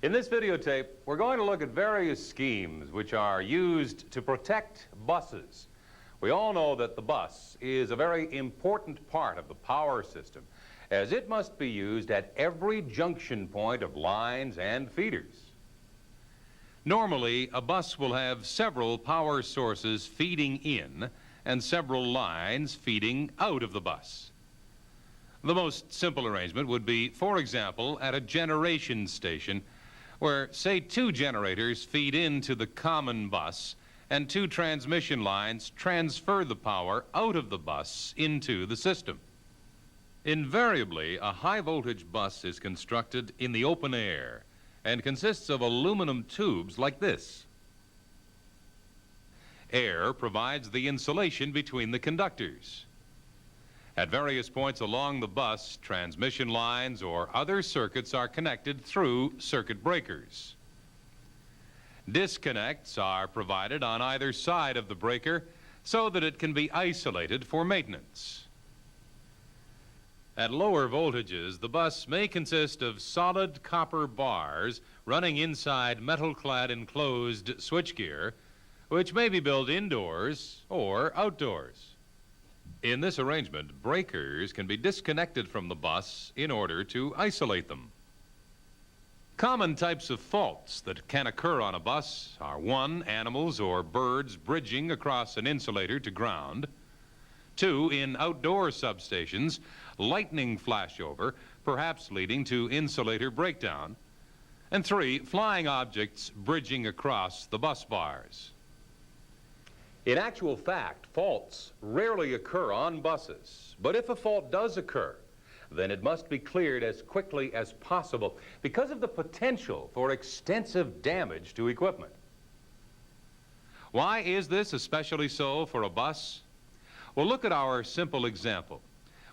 In this videotape, we're going to look at various schemes which are used to protect buses. We all know that the bus is a very important part of the power system, as it must be used at every junction point of lines and feeders. Normally, a bus will have several power sources feeding in and several lines feeding out of the bus. The most simple arrangement would be, for example, at a generation station where, say, 2 generators feed into the common bus and 2 transmission lines transfer the power out of the bus into the system. Invariably, a high-voltage bus is constructed in the open air and consists of aluminum tubes like this. Air provides the insulation between the conductors. At various points along the bus, transmission lines or other circuits are connected through circuit breakers. Disconnects are provided on either side of the breaker so that it can be isolated for maintenance. At lower voltages, the bus may consist of solid copper bars running inside metal-clad enclosed switchgear, which may be built indoors or outdoors. In this arrangement, breakers can be disconnected from the bus in order to isolate them. Common types of faults that can occur on a bus are 1, animals or birds bridging across an insulator to ground; 2, in outdoor substations, lightning flashover, perhaps leading to insulator breakdown; and 3, flying objects bridging across the bus bars. In actual fact, faults rarely occur on buses, but if a fault does occur, then it must be cleared as quickly as possible because of the potential for extensive damage to equipment. Why is this especially so for a bus? Well, look at our simple example.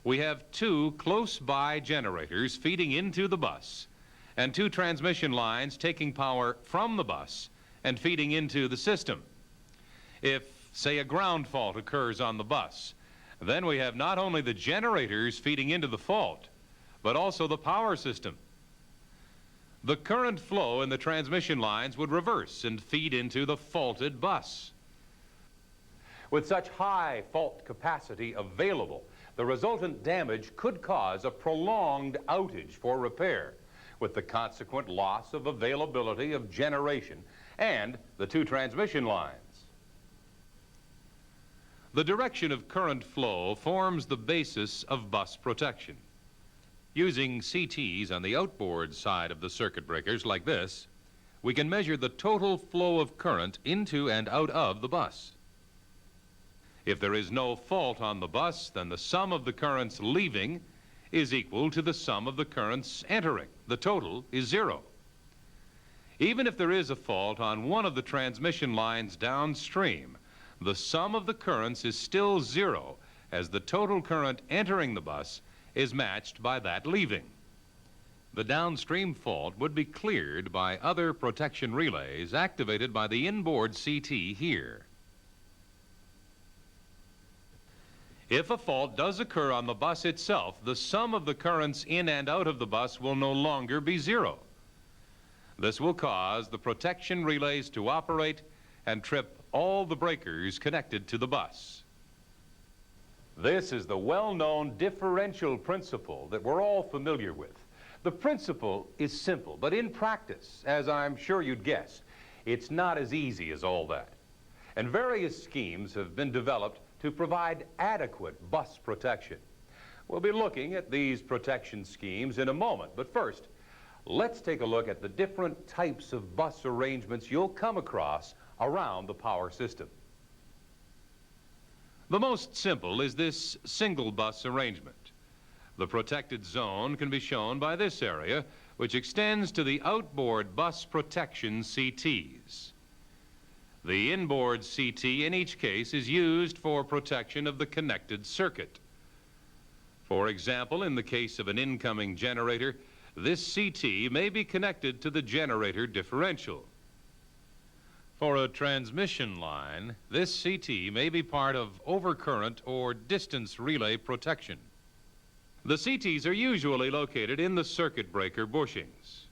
We have 2 close-by generators feeding into the bus and 2 transmission lines taking power from the bus and feeding into the system. If, say, a ground fault occurs on the bus, then we have not only the generators feeding into the fault, but also the power system. The current flow in the transmission lines would reverse and feed into the faulted bus. With such high fault capacity available, the resultant damage could cause a prolonged outage for repair, with the consequent loss of availability of generation and the 2 transmission lines. The direction of current flow forms the basis of bus protection. Using CTs on the outboard side of the circuit breakers like this, we can measure the total flow of current into and out of the bus. If there is no fault on the bus, then the sum of the currents leaving is equal to the sum of the currents entering. The total is 0. Even if there is a fault on one of the transmission lines downstream, the sum of the currents is still 0, as the total current entering the bus is matched by that leaving. The downstream fault would be cleared by other protection relays activated by the inboard CT here. If a fault does occur on the bus itself, the sum of the currents in and out of the bus will no longer be 0. This will cause the protection relays to operate and trip all the breakers connected to the bus. This is the well-known differential principle that we're all familiar with. The principle is simple, but in practice, as I'm sure you'd guess, it's not as easy as all that. And various schemes have been developed to provide adequate bus protection. We'll be looking at these protection schemes in a moment, but first, let's take a look at the different types of bus arrangements you'll come across around the power system. The most simple is this single bus arrangement. The protected zone can be shown by this area, which extends to the outboard bus protection CTs. The inboard CT in each case is used for protection of the connected circuit. For example, in the case of an incoming generator, this CT may be connected to the generator differential. For a transmission line, this CT may be part of overcurrent or distance relay protection. The CTs are usually located in the circuit breaker bushings.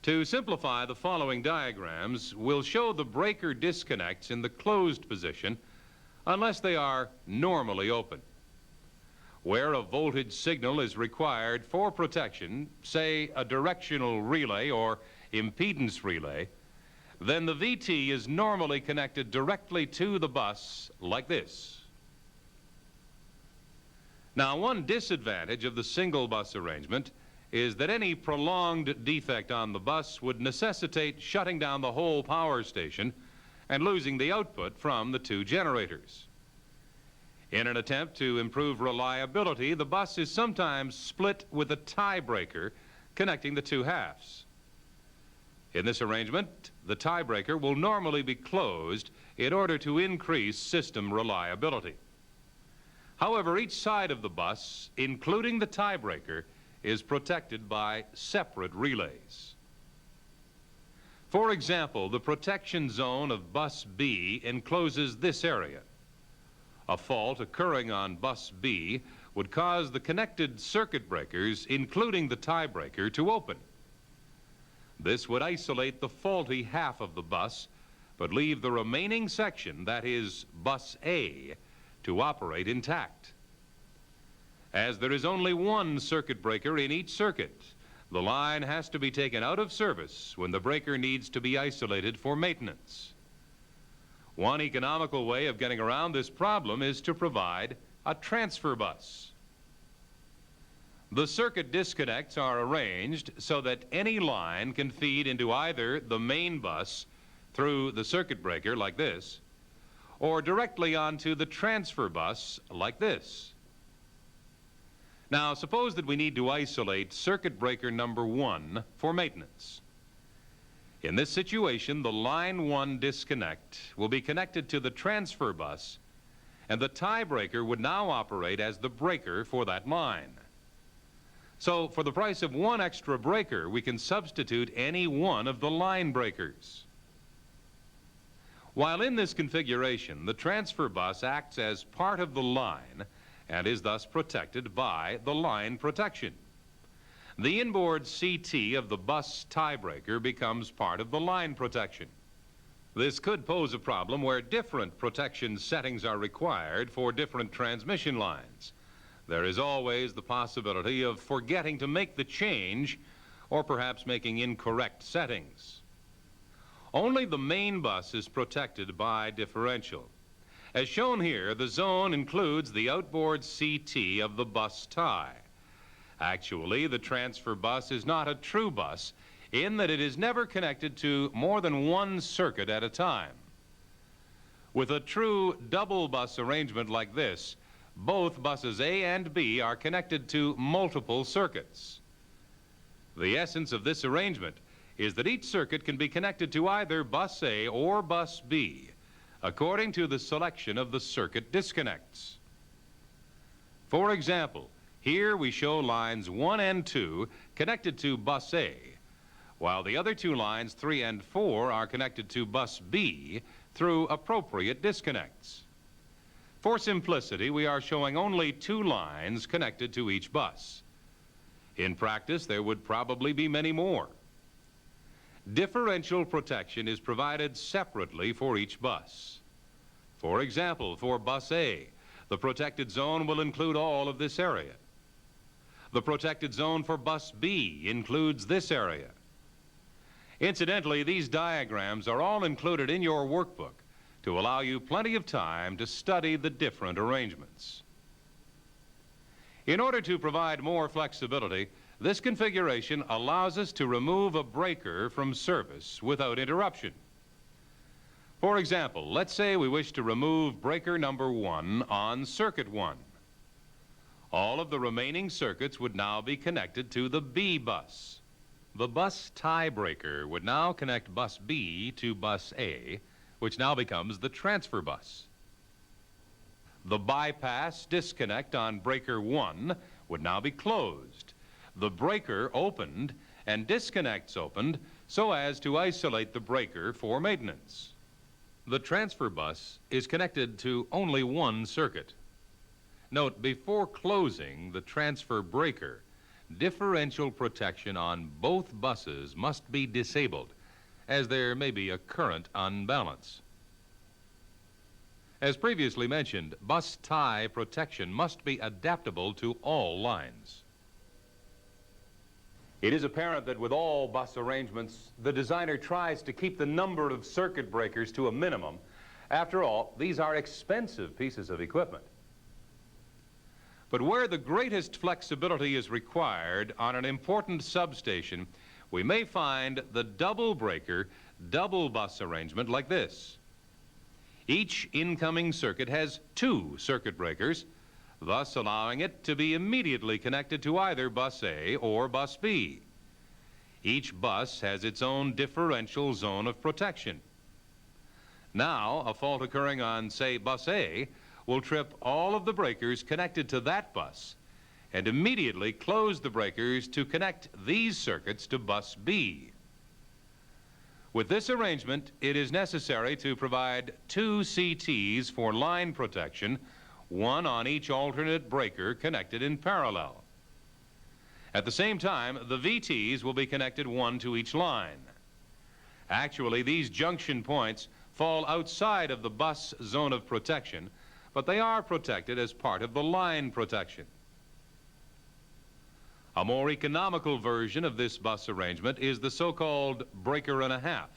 To simplify, the following diagrams will show the breaker disconnects in the closed position unless they are normally open. Where a voltage signal is required for protection, say a directional relay or impedance relay, then the VT is normally connected directly to the bus like this. Now, one disadvantage of the single bus arrangement is that any prolonged defect on the bus would necessitate shutting down the whole power station and losing the output from the two generators. In an attempt to improve reliability, the bus is sometimes split with a tie breaker connecting the two halves. In this arrangement, the tie breaker will normally be closed in order to increase system reliability. However, each side of the bus, including the tie breaker, is protected by separate relays. For example, the protection zone of bus B encloses this area. A fault occurring on bus B would cause the connected circuit breakers, including the tie breaker, to open. This would isolate the faulty half of the bus, but leave the remaining section, that is, bus A, to operate intact. As there is only one circuit breaker in each circuit, the line has to be taken out of service when the breaker needs to be isolated for maintenance. One economical way of getting around this problem is to provide a transfer bus. The circuit disconnects are arranged so that any line can feed into either the main bus through the circuit breaker like this, or directly onto the transfer bus like this. Now, suppose that we need to isolate circuit breaker number 1 for maintenance. In this situation, the line 1 disconnect will be connected to the transfer bus, and the tie breaker would now operate as the breaker for that line. So, for the price of one extra breaker, we can substitute any one of the line breakers. While in this configuration, the transfer bus acts as part of the line and is thus protected by the line protection. The inboard CT of the bus tie breaker becomes part of the line protection. This could pose a problem where different protection settings are required for different transmission lines. There is always the possibility of forgetting to make the change or perhaps making incorrect settings. Only the main bus is protected by differential. As shown here, the zone includes the outboard CT of the bus tie. Actually, the transfer bus is not a true bus in that it is never connected to more than one circuit at a time. With a true double bus arrangement like this, both buses A and B are connected to multiple circuits. The essence of this arrangement is that each circuit can be connected to either bus A or bus B, according to the selection of the circuit disconnects. For example, here we show lines 1 and 2 connected to bus A, while the other two lines 3 and 4 are connected to bus B through appropriate disconnects. For simplicity, we are showing only 2 lines connected to each bus. In practice, there would probably be many more. Differential protection is provided separately for each bus. For example, for bus A, the protected zone will include all of this area. The protected zone for bus B includes this area. Incidentally, these diagrams are all included in your workbook to allow you plenty of time to study the different arrangements. In order to provide more flexibility, this configuration allows us to remove a breaker from service without interruption. For example, let's say we wish to remove breaker number 1 on circuit 1. All of the remaining circuits would now be connected to the B bus. The bus tie breaker would now connect bus B to bus A, which now becomes the transfer bus. The bypass disconnect on breaker 1 would now be closed, the breaker opened, and disconnects opened so as to isolate the breaker for maintenance. The transfer bus is connected to only one circuit. Note, before closing the transfer breaker, differential protection on both buses must be disabled, as there may be a current unbalance. As previously mentioned, bus tie protection must be adaptable to all lines. It is apparent that with all bus arrangements, the designer tries to keep the number of circuit breakers to a minimum. After all, these are expensive pieces of equipment. But where the greatest flexibility is required on an important substation, we may find the double breaker, double bus arrangement like this. Each incoming circuit has 2 circuit breakers, thus allowing it to be immediately connected to either bus A or bus B. Each bus has its own differential zone of protection. Now, a fault occurring on, say, bus A will trip all of the breakers connected to that bus and immediately close the breakers to connect these circuits to bus B. With this arrangement, it is necessary to provide 2 CTs for line protection, 1 on each alternate breaker connected in parallel. At the same time, the VTs will be connected 1 to each line. Actually, these junction points fall outside of the bus zone of protection, but they are protected as part of the line protection. A more economical version of this bus arrangement is the so-called breaker and a half.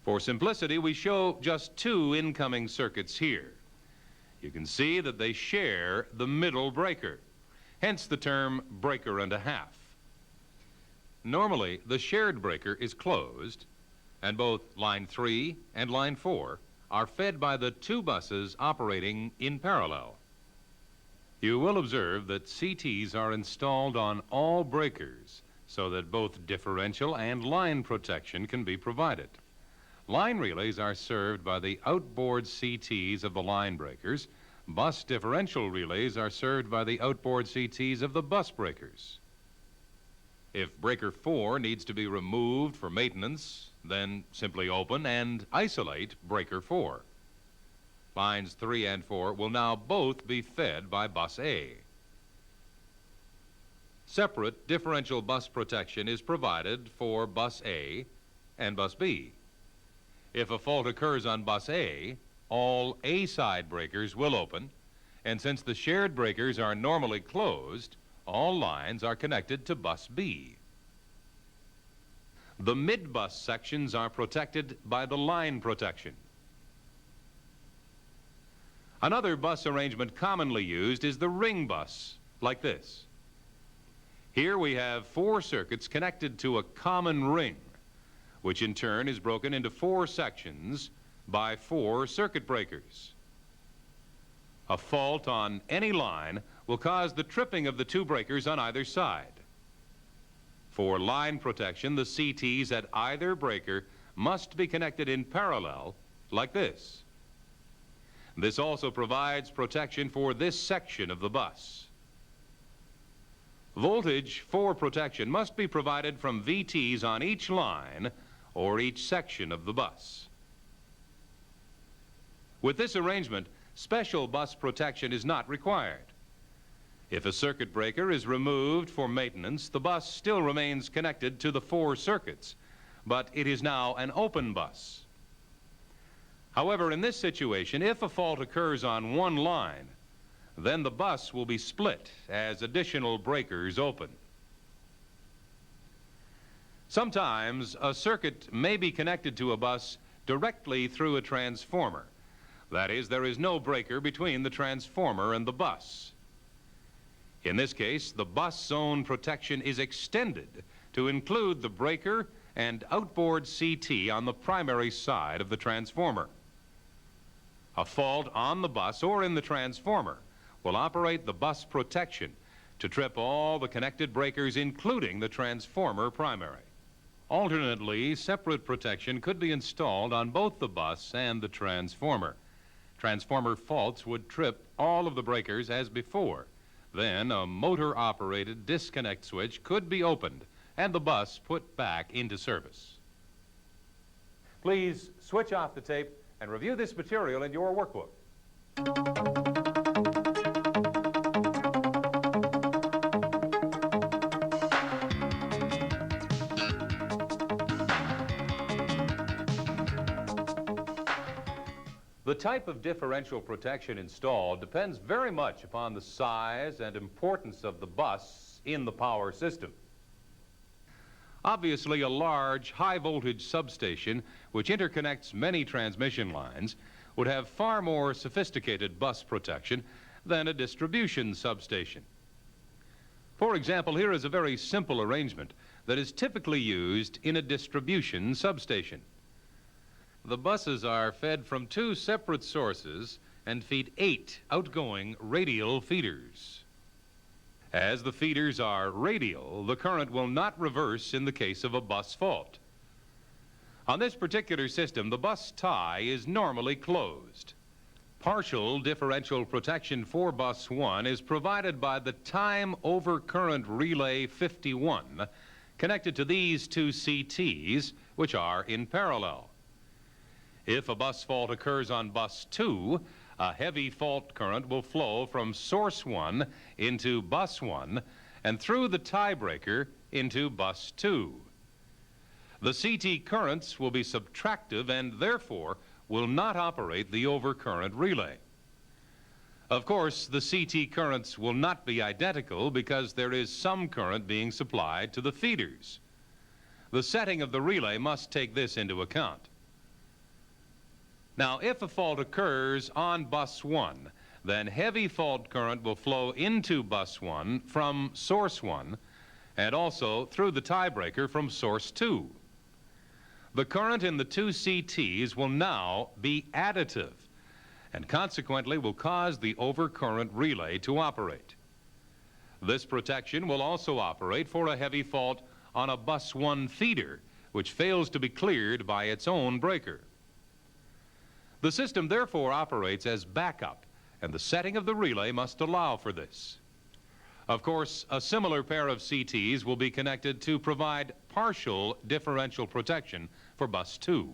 For simplicity, we show just 2 incoming circuits here. You can see that they share the middle breaker, hence the term breaker and a half. Normally, the shared breaker is closed, and both line 3 and line 4 are fed by the 2 buses operating in parallel. You will observe that CTs are installed on all breakers so that both differential and line protection can be provided. Line relays are served by the outboard CTs of the line breakers. Bus differential relays are served by the outboard CTs of the bus breakers. If breaker 4 needs to be removed for maintenance, then simply open and isolate breaker 4. Lines 3 and 4 will now both be fed by bus A. Separate differential bus protection is provided for bus A and bus B. If a fault occurs on bus A, all A-side breakers will open, and since the shared breakers are normally closed, all lines are connected to bus B. The mid-bus sections are protected by the line protection. Another bus arrangement commonly used is the ring bus, like this. Here we have 4 circuits connected to a common ring, which in turn is broken into 4 sections by 4 circuit breakers. A fault on any line will cause the tripping of the 2 breakers on either side. For line protection, the CTs at either breaker must be connected in parallel, like this. This also provides protection for this section of the bus. Voltage for protection must be provided from VTs on each line or each section of the bus. With this arrangement, special bus protection is not required. If a circuit breaker is removed for maintenance, the bus still remains connected to the 4 circuits, but it is now an open bus. However, in this situation, if a fault occurs on one line, then the bus will be split as additional breakers open. Sometimes a circuit may be connected to a bus directly through a transformer. That is, there is no breaker between the transformer and the bus. In this case, the bus zone protection is extended to include the breaker and outboard CT on the primary side of the transformer. A fault on the bus or in the transformer will operate the bus protection to trip all the connected breakers, including the transformer primary. Alternately, separate protection could be installed on both the bus and the transformer. Transformer faults would trip all of the breakers as before. Then a motor-operated disconnect switch could be opened and the bus put back into service. Please switch off the tape and review this material in your workbook. The type of differential protection installed depends very much upon the size and importance of the bus in the power system. Obviously, a large, high-voltage substation which interconnects many transmission lines would have far more sophisticated bus protection than a distribution substation. For example, here is a very simple arrangement that is typically used in a distribution substation. The buses are fed from two separate sources and feed 8 outgoing radial feeders. As the feeders are radial, the current will not reverse in the case of a bus fault. On this particular system, the bus tie is normally closed. Partial differential protection for bus 1 is provided by the time overcurrent relay 51 connected to these two CTs, which are in parallel. If a bus fault occurs on bus 2, a heavy fault current will flow from source 1 into bus 1 and through the tiebreaker into bus 2. The CT currents will be subtractive and therefore will not operate the overcurrent relay. Of course, the CT currents will not be identical because there is some current being supplied to the feeders. The setting of the relay must take this into account. Now, if a fault occurs on bus 1, then heavy fault current will flow into bus 1 from source 1 and also through the tiebreaker from source 2. The current in the two CTs will now be additive and consequently will cause the overcurrent relay to operate. This protection will also operate for a heavy fault on a bus 1 feeder which fails to be cleared by its own breaker. The system therefore operates as backup, and the setting of the relay must allow for this. Of course, a similar pair of CTs will be connected to provide partial differential protection for bus 2.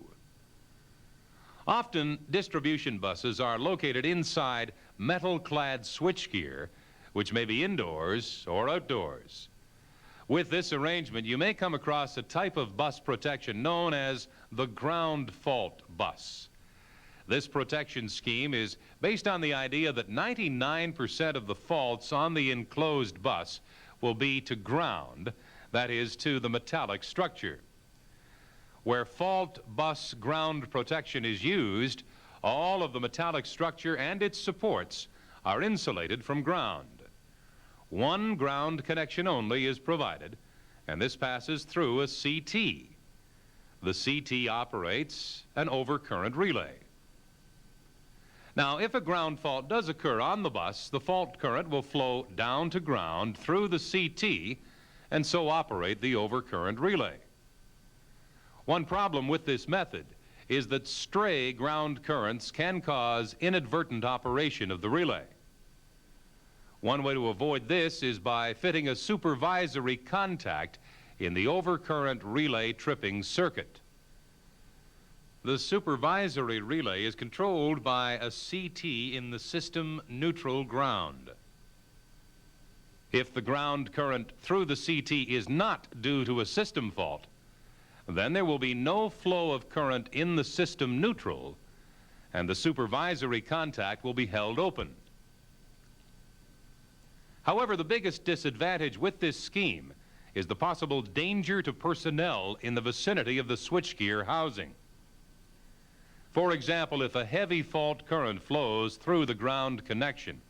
Often, distribution buses are located inside metal-clad switchgear, which may be indoors or outdoors. With this arrangement, you may come across a type of bus protection known as the ground fault bus. This protection scheme is based on the idea that 99% of the faults on the enclosed bus will be to ground, that is, to the metallic structure. Where fault bus ground protection is used, all of the metallic structure and its supports are insulated from ground. One ground connection only is provided, and this passes through a CT. The CT operates an overcurrent relay. Now, if a ground fault does occur on the bus, the fault current will flow down to ground through the CT and so operate the overcurrent relay. One problem with this method is that stray ground currents can cause inadvertent operation of the relay. One way to avoid this is by fitting a supervisory contact in the overcurrent relay tripping circuit. The supervisory relay is controlled by a CT in the system neutral ground. If the ground current through the CT is not due to a system fault, then there will be no flow of current in the system neutral, and the supervisory contact will be held open. However, the biggest disadvantage with this scheme is the possible danger to personnel in the vicinity of the switchgear housing. For example, if a heavy fault current flows through the ground connection,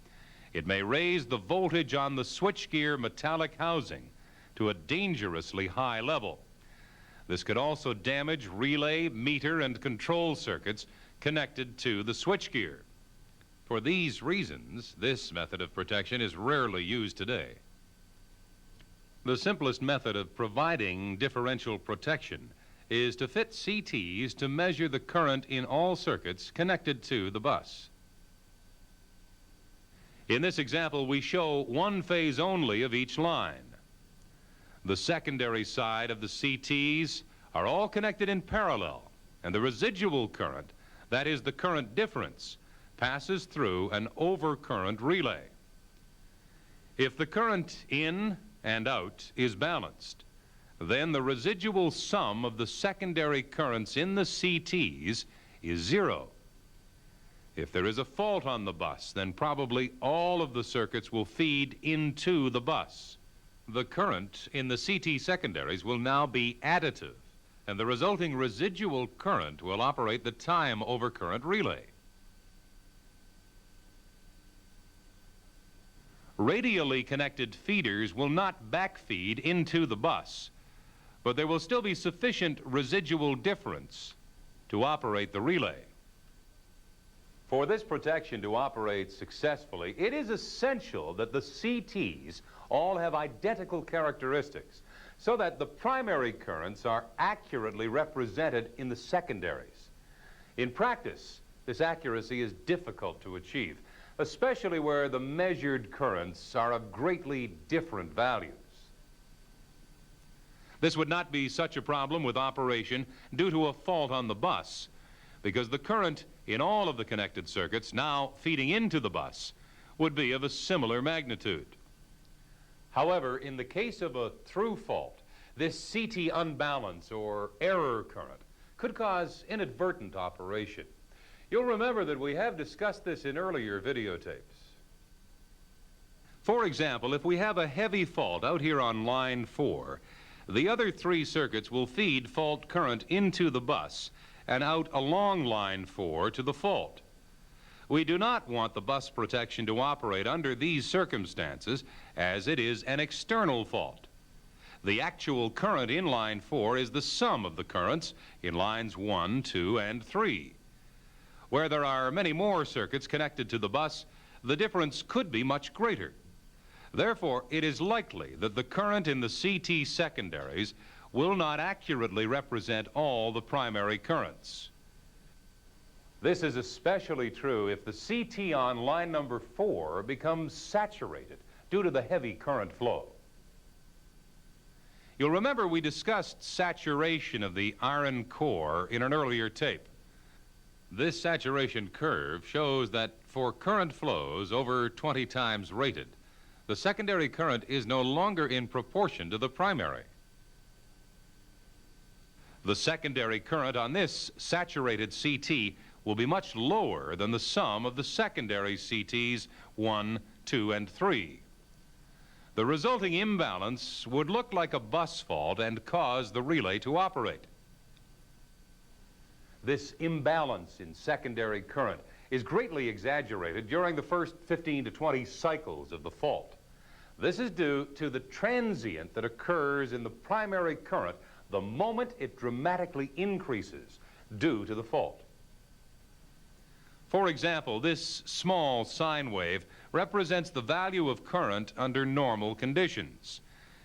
it may raise the voltage on the switchgear metallic housing to a dangerously high level. This could also damage relay, meter, and control circuits connected to the switchgear. For these reasons, this method of protection is rarely used today. The simplest method of providing differential protection is to fit CTs to measure the current in all circuits connected to the bus. In this example, we show one phase only of each line. The secondary side of the CTs are all connected in parallel, and the residual current, that is the current difference, passes through an overcurrent relay. If the current in and out is balanced, then the residual sum of the secondary currents in the CTs is 0. If there is a fault on the bus, then probably all of the circuits will feed into the bus. The current in the CT secondaries will now be additive, and the resulting residual current will operate the time overcurrent relay. Radially connected feeders will not backfeed into the bus, but there will still be sufficient residual difference to operate the relay. For this protection to operate successfully, it is essential that the CTs all have identical characteristics so that the primary currents are accurately represented in the secondaries. In practice, this accuracy is difficult to achieve, especially where the measured currents are of greatly different values. This would not be such a problem with operation due to a fault on the bus, because the current in all of the connected circuits now feeding into the bus would be of a similar magnitude. However, in the case of a through fault, this CT unbalance or error current could cause inadvertent operation. You'll remember that we have discussed this in earlier videotapes. For example, if we have a heavy fault out here on line 4, the other 3 circuits will feed fault current into the bus and out along line 4 to the fault. We do not want the bus protection to operate under these circumstances, as it is an external fault. The actual current in line 4 is the sum of the currents in lines 1, 2, and 3. Where there are many more circuits connected to the bus, the difference could be much greater. Therefore, it is likely that the current in the CT secondaries will not accurately represent all the primary currents. This is especially true if the CT on line number 4 becomes saturated due to the heavy current flow. You'll remember we discussed saturation of the iron core in an earlier tape. This saturation curve shows that for current flows over 20 times rated, the secondary current is no longer in proportion to the primary. The secondary current on this saturated CT will be much lower than the sum of the secondary CTs 1, 2, and 3. The resulting imbalance would look like a bus fault and cause the relay to operate. This imbalance in secondary current is greatly exaggerated during the first 15 to 20 cycles of the fault. This is due to the transient that occurs in the primary current the moment it dramatically increases due to the fault. For example, this small sine wave represents the value of current under normal conditions.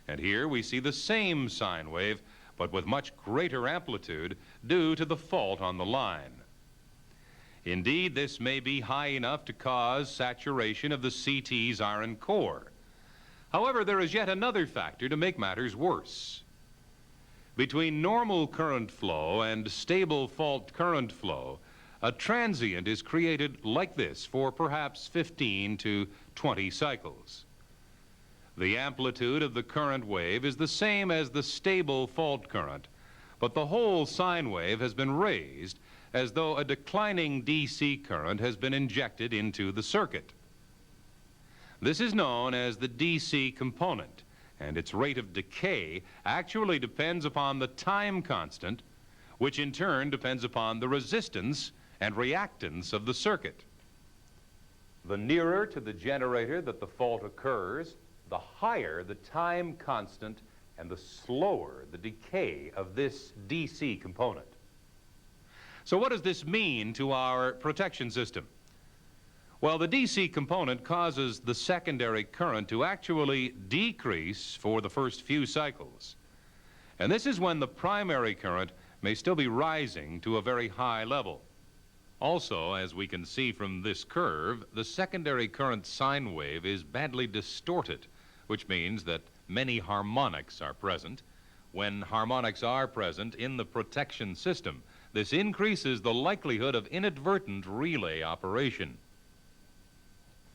And here we see the same sine wave, but with much greater amplitude due to the fault on the line. Indeed, this may be high enough to cause saturation of the CT's iron core. However, there is yet another factor to make matters worse. Between normal current flow and stable fault current flow, a transient is created like this for perhaps 15 to 20 cycles. The amplitude of the current wave is the same as the stable fault current, but the whole sine wave has been raised as though a declining DC current has been injected into the circuit. This is known as the DC component, and its rate of decay actually depends upon the time constant, which in turn depends upon the resistance and reactance of the circuit. The nearer to the generator that the fault occurs, the higher the time constant and the slower the decay of this DC component. So what does this mean to our protection system? Well, the DC component causes the secondary current to actually decrease for the first few cycles. And this is when the primary current may still be rising to a very high level. Also, as we can see from this curve, the secondary current sine wave is badly distorted, which means that many harmonics are present. When harmonics are present in the protection system, this increases the likelihood of inadvertent relay operation.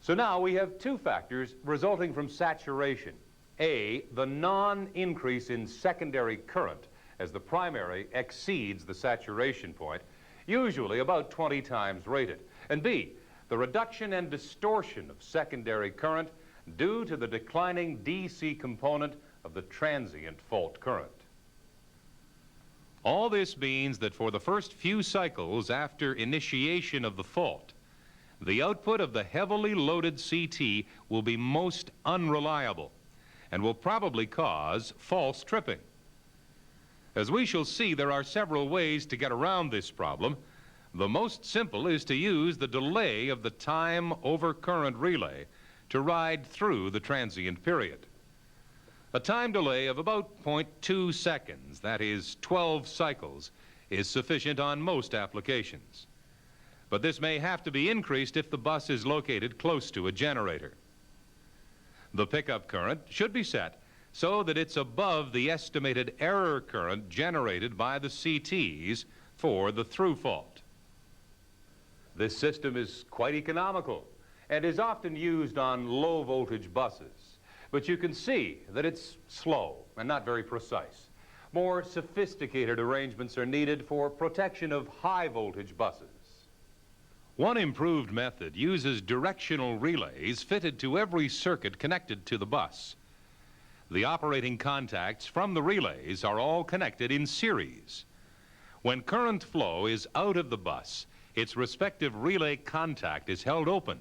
So now we have two factors resulting from saturation. A, the non-increase in secondary current as the primary exceeds the saturation point, usually about 20 times rated. And B, the reduction and distortion of secondary current due to the declining DC component of the transient fault current. All this means that for the first few cycles after initiation of the fault, the output of the heavily loaded CT will be most unreliable and will probably cause false tripping. As we shall see, there are several ways to get around this problem. The most simple is to use the delay of the time overcurrent relay to ride through the transient period. A time delay of about 0.2 seconds, that is 12 cycles, is sufficient on most applications. But this may have to be increased if the bus is located close to a generator. The pickup current should be set so that it's above the estimated error current generated by the CTs for the through fault. This system is quite economical and is often used on low voltage buses, but you can see that it's slow and not very precise. More sophisticated arrangements are needed for protection of high voltage buses. One improved method uses directional relays fitted to every circuit connected to the bus. The operating contacts from the relays are all connected in series. When current flow is out of the bus, its respective relay contact is held open.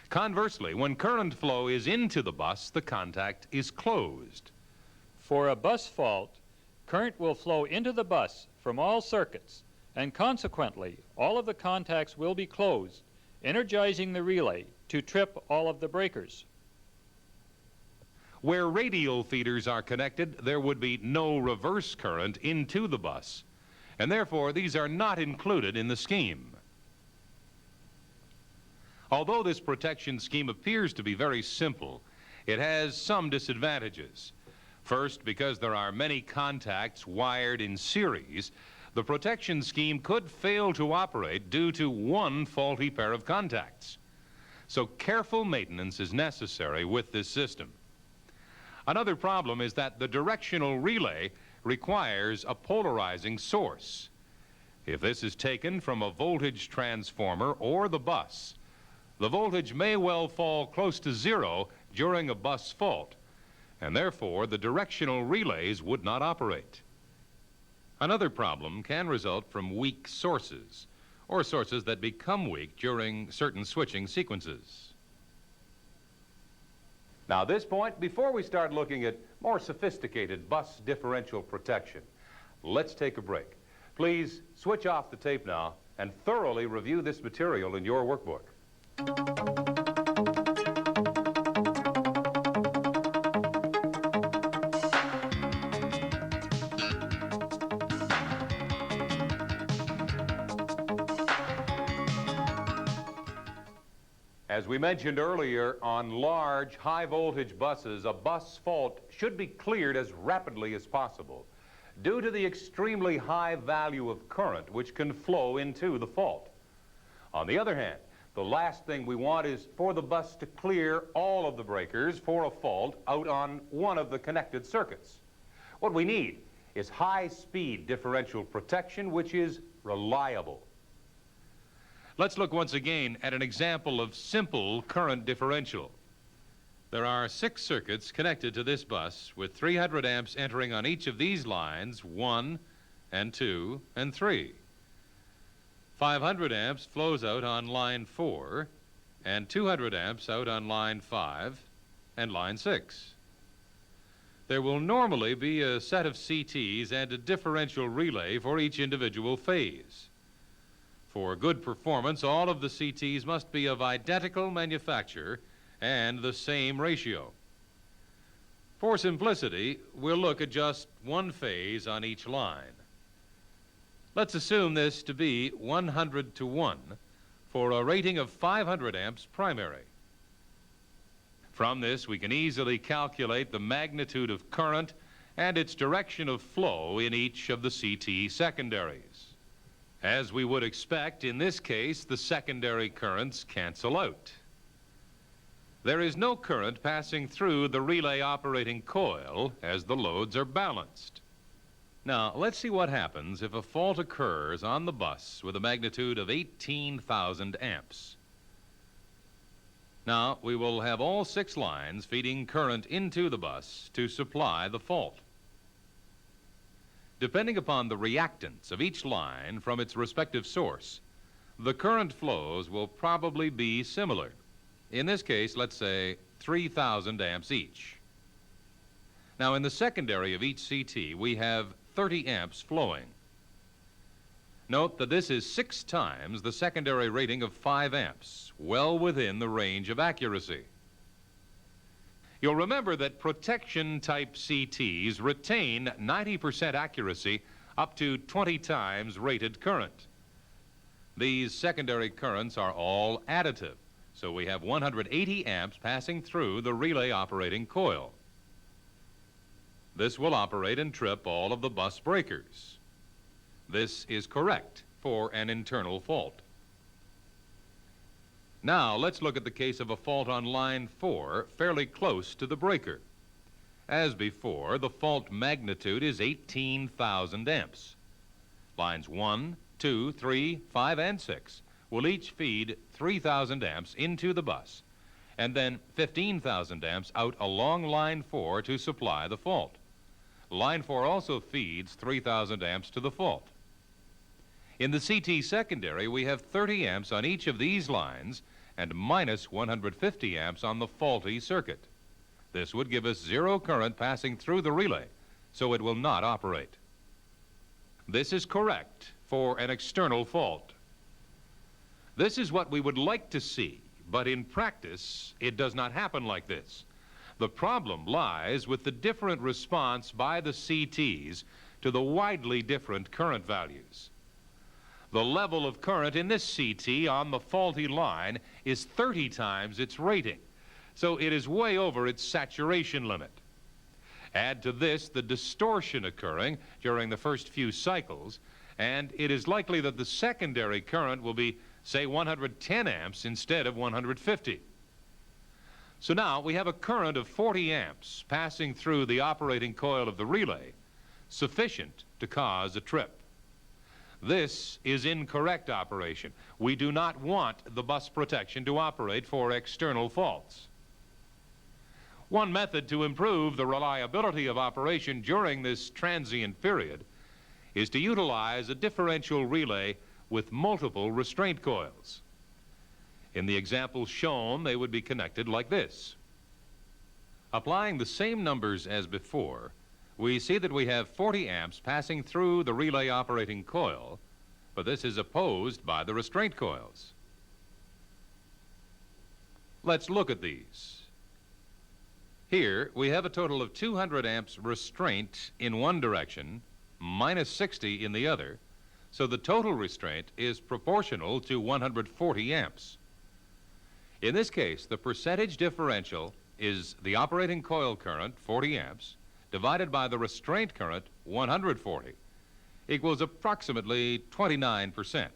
Conversely, when current flow is into the bus, the contact is closed. For a bus fault, current will flow into the bus from all circuits, and consequently, all of the contacts will be closed, energizing the relay to trip all of the breakers. Where radial feeders are connected, there would be no reverse current into the bus, and therefore these are not included in the scheme. Although this protection scheme appears to be very simple, it has some disadvantages. First, because there are many contacts wired in series, the protection scheme could fail to operate due to one faulty pair of contacts. So careful maintenance is necessary with this system. Another problem is that the directional relay requires a polarizing source. If this is taken from a voltage transformer or the bus, the voltage may well fall close to zero during a bus fault, and therefore the directional relays would not operate. Another problem can result from weak sources, or sources that become weak during certain switching sequences. Now, at this point, before we start looking at more sophisticated bus differential protection, let's take a break. Please switch off the tape now and thoroughly review this material in your workbook. As we mentioned earlier, on large, high-voltage buses, a bus fault should be cleared as rapidly as possible due to the extremely high value of current which can flow into the fault. On the other hand, the last thing we want is for the bus to clear all of the breakers for a fault out on one of the connected circuits. What we need is high-speed differential protection which is reliable. Let's look once again at an example of simple current differential. There are 6 circuits connected to this bus with 300 amps entering on each of these lines, 1 and 2 and 3. 500 amps flows out on line 4 and 200 amps out on line 5 and line 6. There will normally be a set of CTs and a differential relay for each individual phase. For good performance, all of the CTs must be of identical manufacture and the same ratio. For simplicity, we'll look at just one phase on each line. Let's assume this to be 100 to 1 for a rating of 500 amps primary. From this, we can easily calculate the magnitude of current and its direction of flow in each of the CT secondaries. As we would expect, in this case, the secondary currents cancel out. There is no current passing through the relay operating coil as the loads are balanced. Now, let's see what happens if a fault occurs on the bus with a magnitude of 18,000 amps. Now, we will have all 6 lines feeding current into the bus to supply the fault. Depending upon the reactance of each line from its respective source, the current flows will probably be similar. In this case, let's say 3,000 amps each. Now, in the secondary of each CT, we have 30 amps flowing. Note that this is 6 times the secondary rating of 5 amps, well within the range of accuracy. You'll remember that protection-type CTs retain 90% accuracy up to 20 times rated current. These secondary currents are all additive, so we have 180 amps passing through the relay operating coil. This will operate and trip all of the bus breakers. This is correct for an internal fault. Now, let's look at the case of a fault on line 4, fairly close to the breaker. As before, the fault magnitude is 18,000 amps. Lines 1, 2, 3, 5, and 6 will each feed 3,000 amps into the bus, and then 15,000 amps out along line 4 to supply the fault. Line 4 also feeds 3,000 amps to the fault. In the CT secondary, we have 30 amps on each of these lines and minus 150 amps on the faulty circuit. This would give us 0 current passing through the relay, so it will not operate. This is correct for an external fault. This is what we would like to see, but in practice, it does not happen like this. The problem lies with the different response by the CTs to the widely different current values. The level of current in this CT on the faulty line is 30 times its rating, so it is way over its saturation limit. Add to this the distortion occurring during the first few cycles, and it is likely that the secondary current will be, say, 110 amps instead of 150. So now we have a current of 40 amps passing through the operating coil of the relay, sufficient to cause a trip. This is incorrect operation. We do not want the bus protection to operate for external faults. One method to improve the reliability of operation during this transient period is to utilize a differential relay with multiple restraint coils. In the example shown, they would be connected like this. Applying the same numbers as before, we see that we have 40 amps passing through the relay operating coil, but this is opposed by the restraint coils. Let's look at these. Here, we have a total of 200 amps restraint in one direction, minus 60 in the other, so the total restraint is proportional to 140 amps. In this case, the percentage differential is the operating coil current, 40 amps, divided by the restraint current, 140, equals approximately 29%.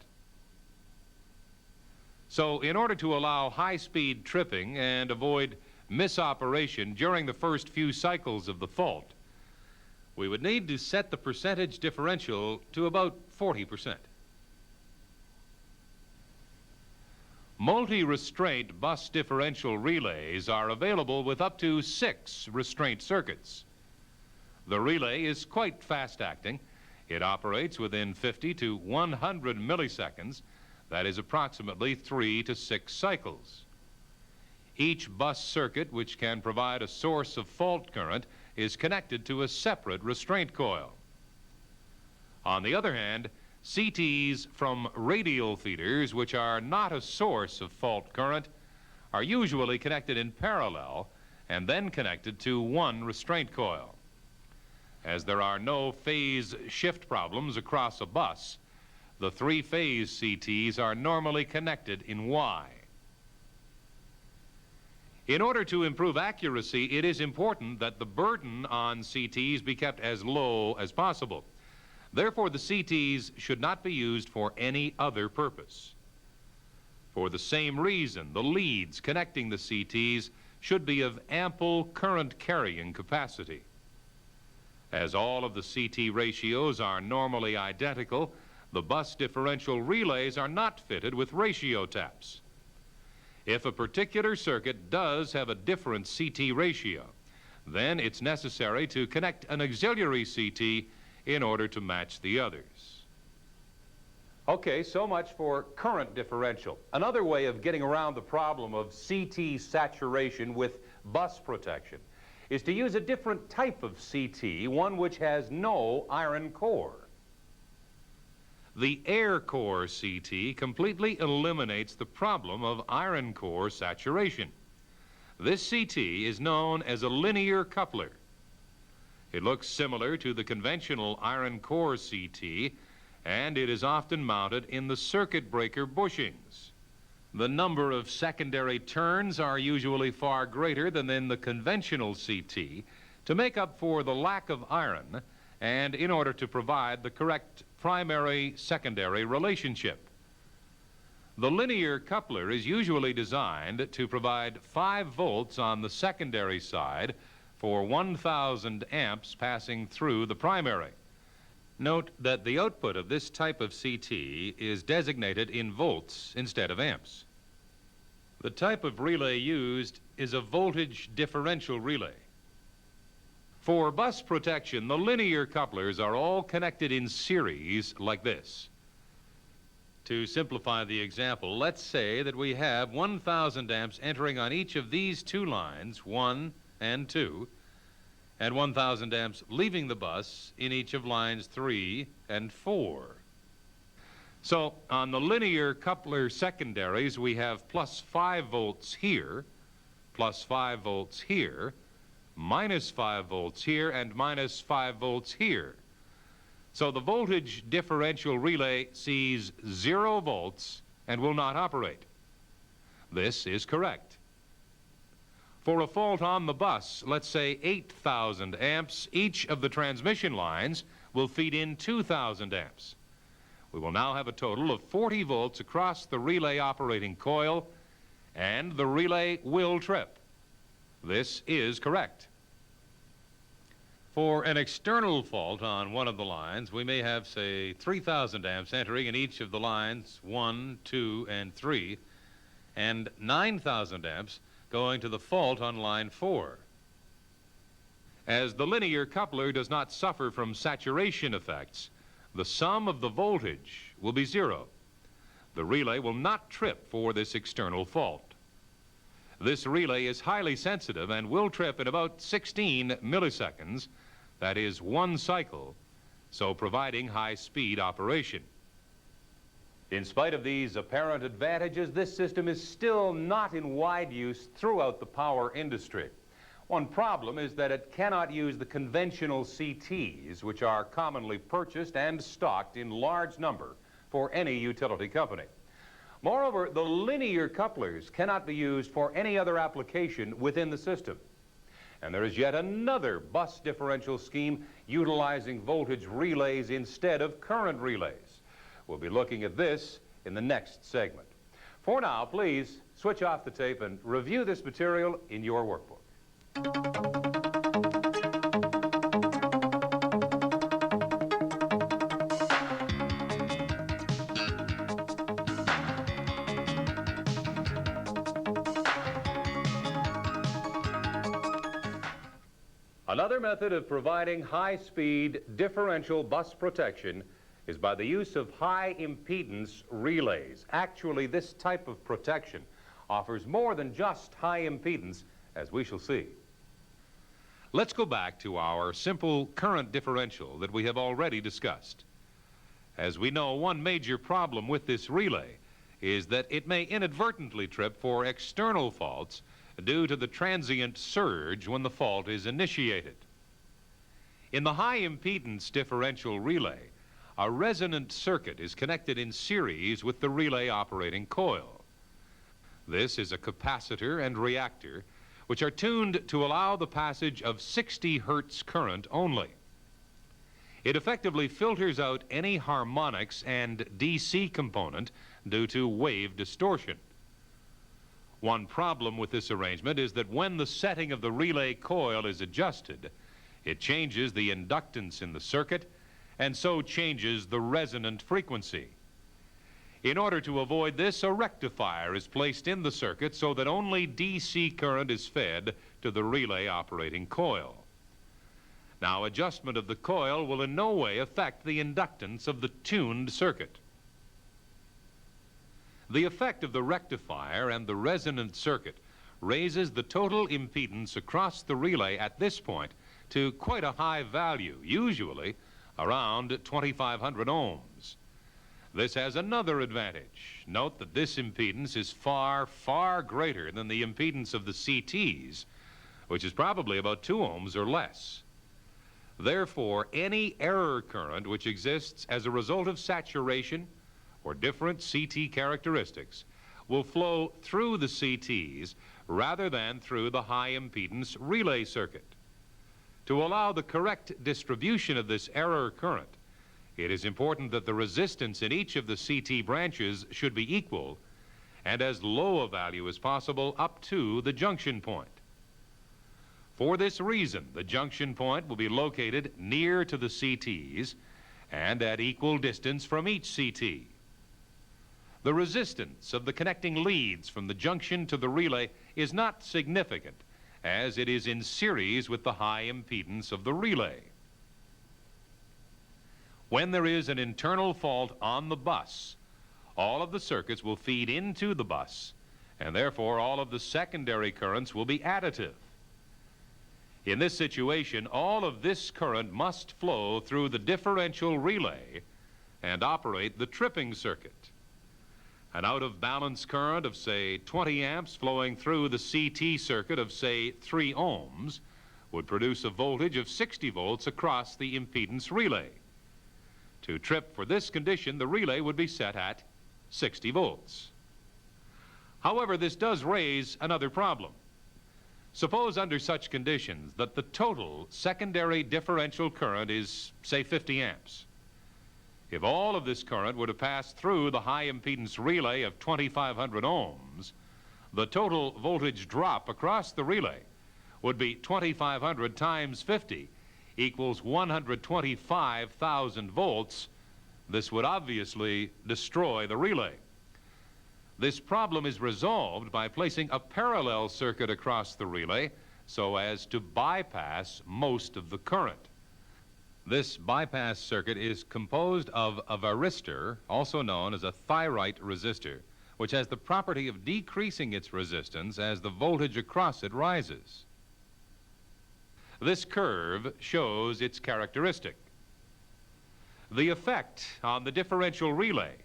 So in order to allow high-speed tripping and avoid misoperation during the first few cycles of the fault, we would need to set the percentage differential to about 40%. Multi-restraint bus differential relays are available with up to 6 restraint circuits. The relay is quite fast-acting. It operates within 50 to 100 milliseconds. That is approximately 3 to 6 cycles. Each bus circuit, which can provide a source of fault current, is connected to a separate restraint coil. On the other hand, CTs from radial feeders, which are not a source of fault current, are usually connected in parallel and then connected to one restraint coil. As there are no phase shift problems across a bus, the 3-phase CTs are normally connected in Y. In order to improve accuracy, it is important that the burden on CTs be kept as low as possible. Therefore, the CTs should not be used for any other purpose. For the same reason, the leads connecting the CTs should be of ample current carrying capacity. As all of the CT ratios are normally identical, the bus differential relays are not fitted with ratio taps. If a particular circuit does have a different CT ratio, then it's necessary to connect an auxiliary CT in order to match the others. Okay, so much for current differential. Another way of getting around the problem of CT saturation with bus protection is to use a different type of CT, one which has no iron core. The air core CT completely eliminates the problem of iron core saturation. This CT is known as a linear coupler. It looks similar to the conventional iron core CT, and it is often mounted in the circuit breaker bushings. The number of secondary turns are usually far greater than in the conventional CT to make up for the lack of iron and in order to provide the correct primary-secondary relationship. The linear coupler is usually designed to provide 5 volts on the secondary side for 1,000 amps passing through the primary. Note that the output of this type of CT is designated in volts instead of amps. The type of relay used is a voltage differential relay. For bus protection, the linear couplers are all connected in series like this. To simplify the example, let's say that we have 1,000 amps entering on each of these 2 lines, 1 and 2, and 1,000 amps leaving the bus in each of lines 3 and 4. So on the linear coupler secondaries, we have plus 5 volts here, plus 5 volts here, minus 5 volts here, and minus 5 volts here. So the voltage differential relay sees 0 volts and will not operate. This is correct. For a fault on the bus, let's say 8,000 amps, each of the transmission lines will feed in 2,000 amps. We will now have a total of 40 volts across the relay operating coil, and the relay will trip. This is correct. For an external fault on one of the lines, we may have, say, 3,000 amps entering in each of the lines 1, 2, and 3, and 9,000 amps going to the fault on line 4. As the linear coupler does not suffer from saturation effects, the sum of the voltage will be 0. The relay will not trip for this external fault. This relay is highly sensitive and will trip in about 16 milliseconds, that is 1 cycle, so providing high-speed operation. In spite of these apparent advantages, this system is still not in wide use throughout the power industry. One problem is that it cannot use the conventional CTs, which are commonly purchased and stocked in large number for any utility company. Moreover, the linear couplers cannot be used for any other application within the system. And there is yet another bus differential scheme utilizing voltage relays instead of current relays. We'll be looking at this in the next segment. For now, please switch off the tape and review this material in your workbook. Another method of providing high-speed differential bus protection is by the use of high impedance relays. Actually, this type of protection offers more than just high impedance, as we shall see. Let's go back to our simple current differential that we have already discussed. As we know, one major problem with this relay is that it may inadvertently trip for external faults due to the transient surge when the fault is initiated. In the high impedance differential relay, a resonant circuit is connected in series with the relay operating coil. This is a capacitor and reactor which are tuned to allow the passage of 60 hertz current only. It effectively filters out any harmonics and DC component due to wave distortion. One problem with this arrangement is that when the setting of the relay coil is adjusted, It changes the inductance in the circuit and so changes the resonant frequency. In order to avoid this, a rectifier is placed in the circuit so that only DC current is fed to the relay operating coil. Now, adjustment of the coil will in no way affect the inductance of the tuned circuit. The effect of the rectifier and the resonant circuit raises the total impedance across the relay at this point to quite a high value, usually around 2,500 ohms. This has another advantage. Note that this impedance is far, far greater than the impedance of the CTs, which is probably about 2 ohms or less. Therefore, any error current which exists as a result of saturation or different CT characteristics will flow through the CTs rather than through the high impedance relay circuit. To allow the correct distribution of this error current, it is important that the resistance in each of the CT branches should be equal and as low a value as possible up to the junction point. For this reason, the junction point will be located near to the CTs and at equal distance from each CT. The resistance of the connecting leads from the junction to the relay is not significant, as it is in series with the high impedance of the relay. When there is an internal fault on the bus, all of the circuits will feed into the bus, and therefore all of the secondary currents will be additive. In this situation, all of this current must flow through the differential relay and operate the tripping circuit. An out-of-balance current of, say, 20 amps flowing through the CT circuit of, say, 3 ohms would produce a voltage of 60 volts across the impedance relay. To trip for this condition, the relay would be set at 60 volts. However, this does raise another problem. Suppose under such conditions that the total secondary differential current is, say, 50 amps. If all of this current were to pass through the high impedance relay of 2,500 ohms, the total voltage drop across the relay would be 2,500 times 50 equals 125,000 volts. This would obviously destroy the relay. This problem is resolved by placing a parallel circuit across the relay so as to bypass most of the current. This bypass circuit is composed of a varistor, also known as a thyrite resistor, which has the property of decreasing its resistance as the voltage across it rises. This curve shows its characteristic. The effect on the differential relay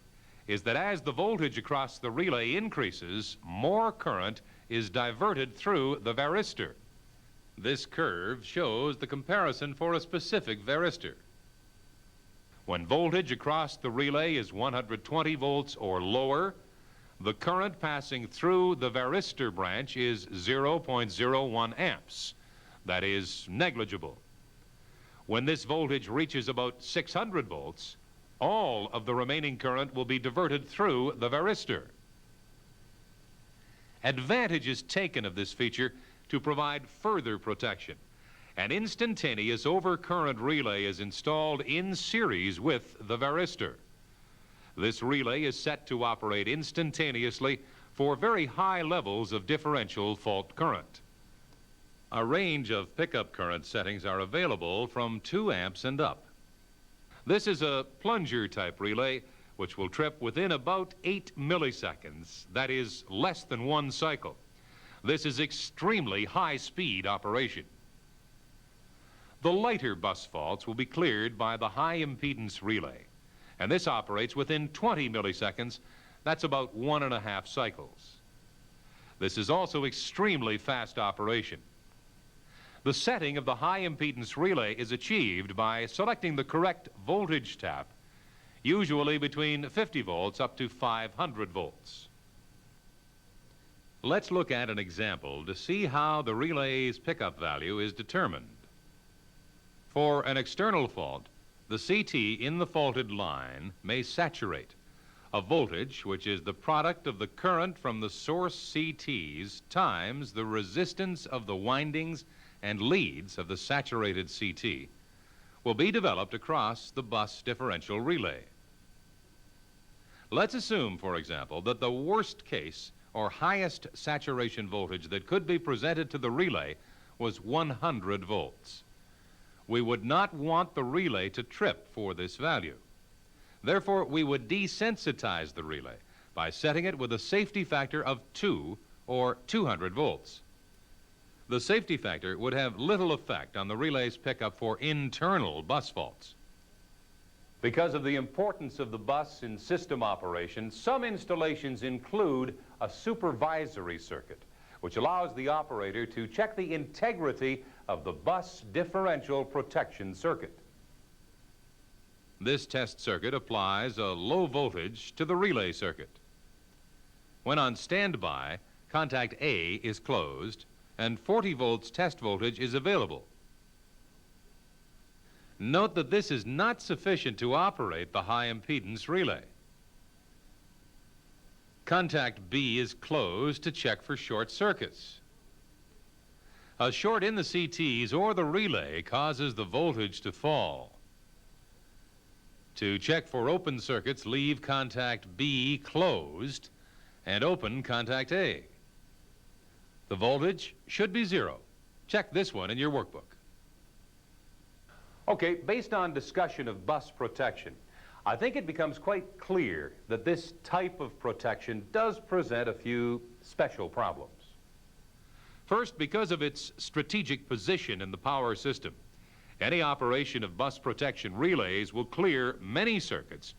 is that as the voltage across the relay increases, more current is diverted through the varistor. This curve shows the comparison for a specific varistor. When voltage across the relay is 120 volts or lower, the current passing through the varistor branch is 0.01 amps. That is negligible. When this voltage reaches about 600 volts, all of the remaining current will be diverted through the varistor. Advantage is taken of this feature to provide further protection. An instantaneous overcurrent relay is installed in series with the varistor. This relay is set to operate instantaneously for very high levels of differential fault current. A range of pickup current settings are available from 2 amps and up. This is a plunger type relay which will trip within about 8 milliseconds, that is less than 1 cycle. This is extremely high-speed operation. The lighter bus faults will be cleared by the high impedance relay, and this operates within 20 milliseconds. That's about 1.5 cycles. This is also extremely fast operation. The setting of the high impedance relay is achieved by selecting the correct voltage tap, usually between 50 volts up to 500 volts. Let's look at an example to see how the relay's pickup value is determined. For an external fault, the CT in the faulted line may saturate. A voltage, which is the product of the current from the source CTs times the resistance of the windings and leads of the saturated CT will be developed across the bus differential relay. Let's assume, for example, that the worst case or highest saturation voltage that could be presented to the relay was 100 volts. We would not want the relay to trip for this value. Therefore, we would desensitize the relay by setting it with a safety factor of 2 or 200 volts. The safety factor would have little effect on the relay's pickup for internal bus faults. Because of the importance of the bus in system operation, some installations include a supervisory circuit, which allows the operator to check the integrity of the bus differential protection circuit. This test circuit applies a low voltage to the relay circuit. When on standby, contact A is closed and 40 volts test voltage is available. Note that this is not sufficient to operate the high impedance relay. Contact B is closed to check for short circuits. A short in the CTs or the relay causes the voltage to fall. To check for open circuits, leave contact B closed and open contact A. The voltage should be 0. Check this one in your workbook. Okay, based on discussion of bus protection, I think it becomes quite clear that this type of protection does present a few special problems. First, because of its strategic position in the power system, any operation of bus protection relays will clear many circuits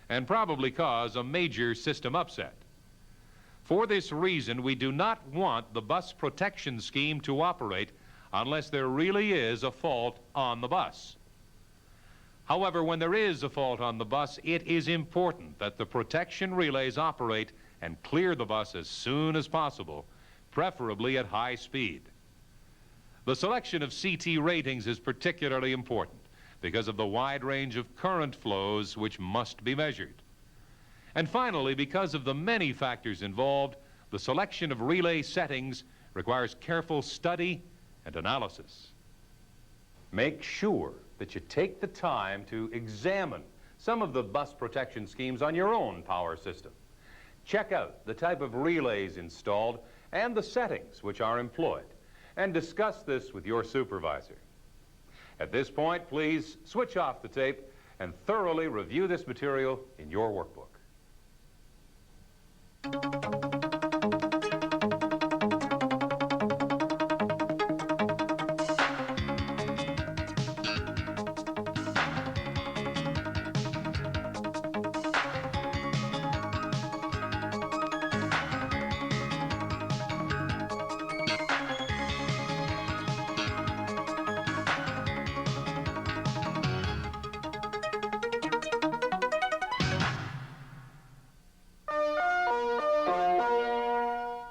and probably cause a major system upset. For this reason, we do not want the bus protection scheme to operate unless there really is a fault on the bus. However, when there is a fault on the bus, it is important that the protection relays operate and clear the bus as soon as possible, preferably at high speed. The selection of CT ratings is particularly important because of the wide range of current flows which must be measured. And finally, because of the many factors involved, the selection of relay settings requires careful study and analysis. Make sure that you take the time to examine some of the bus protection schemes on your own power system. Check out the type of relays installed and the settings which are employed, and discuss this with your supervisor. At this point, please switch off the tape and thoroughly review this material in your workbook.